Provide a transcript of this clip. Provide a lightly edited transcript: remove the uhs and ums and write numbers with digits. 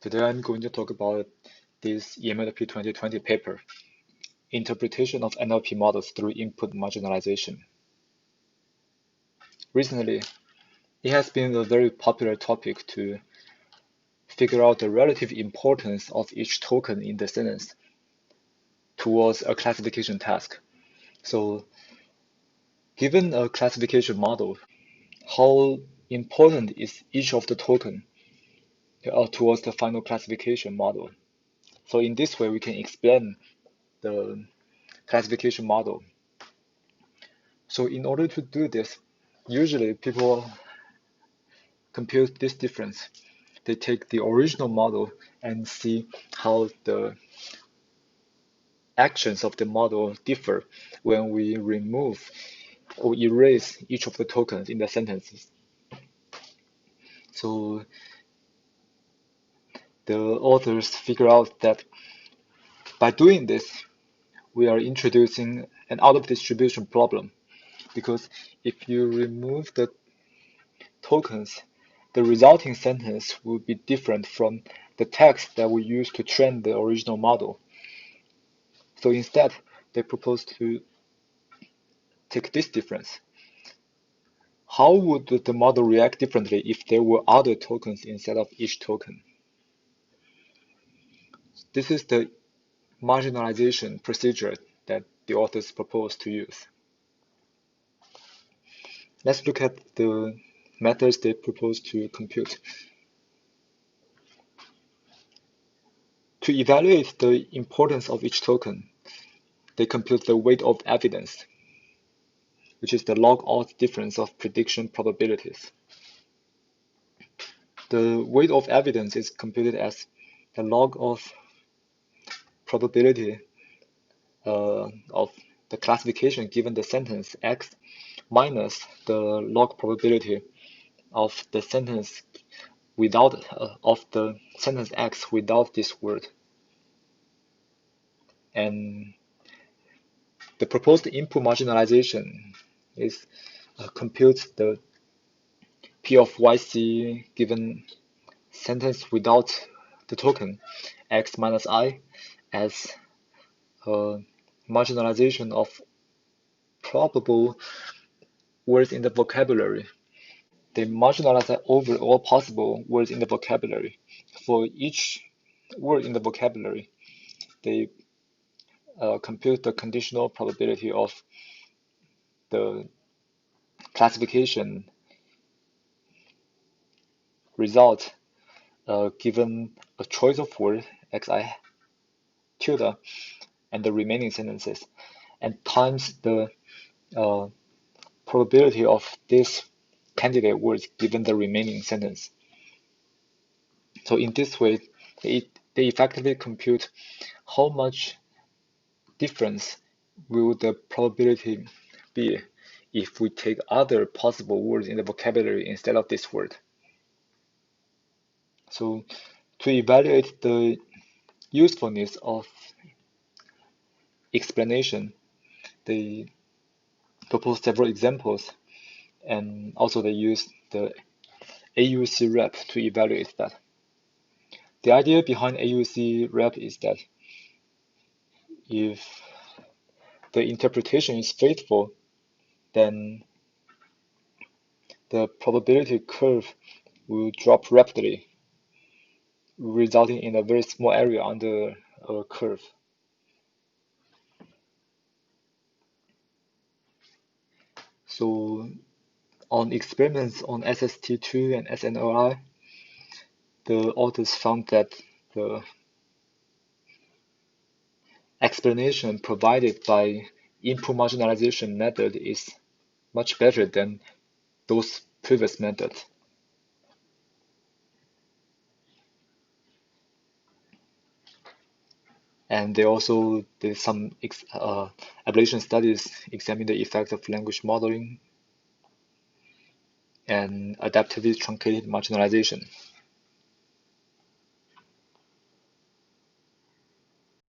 Today I'm going to talk about this NLP 2020 paper, Interpretation of NLP Models Through Input Marginalization. Recently, it has been a very popular topic to figure out the relative importance of each token in the sentence towards a classification task. So, given a classification model, how important is each of the token towards the final classification model? So in this way, we can explain the classification model. So in order to do this, usually people compute this difference. They take the original model and see how the actions of the model differ when we remove or erase each of the tokens in the sentences. So the authors figure out that by doing this, we are introducing an out-of-distribution problem, because if you remove the tokens, the resulting sentence will be different from the text that we used to train the original model. So instead, they propose to take this difference. How would the model react differently if there were other tokens instead of each token? This is the marginalization procedure that the authors propose to use. Let's look at the methods they propose to compute. To evaluate the importance of each token, they compute the weight of evidence, which is the log-odds difference of prediction probabilities. The weight of evidence is computed as the log of probability of the classification given the sentence X minus the log probability of the sentence without of the sentence X without this word. And the proposed input marginalization is computes the P of YC given sentence without the token X minus I as a marginalization of probable words in the vocabulary. They marginalize over all possible words in the vocabulary. For each word in the vocabulary, they compute the conditional probability of the classification result given a choice of word xi tilde and the remaining sentences, and times the probability of this candidate words given the remaining sentence. So in this way, they effectively compute how much difference will the probability be if we take other possible words in the vocabulary instead of this word. So to evaluate the usefulness of explanation, they propose several examples, and also they use the AUC rep to evaluate that. The idea behind AUC rep is that if the interpretation is faithful, then the probability curve will drop rapidly, resulting in a very small area under a curve. So on experiments on SST2 and SNOI, the authors found that the explanation provided by input marginalization method is much better than those previous methods. And they also did some ablation studies examining the effect of language modeling and adaptively truncated marginalization.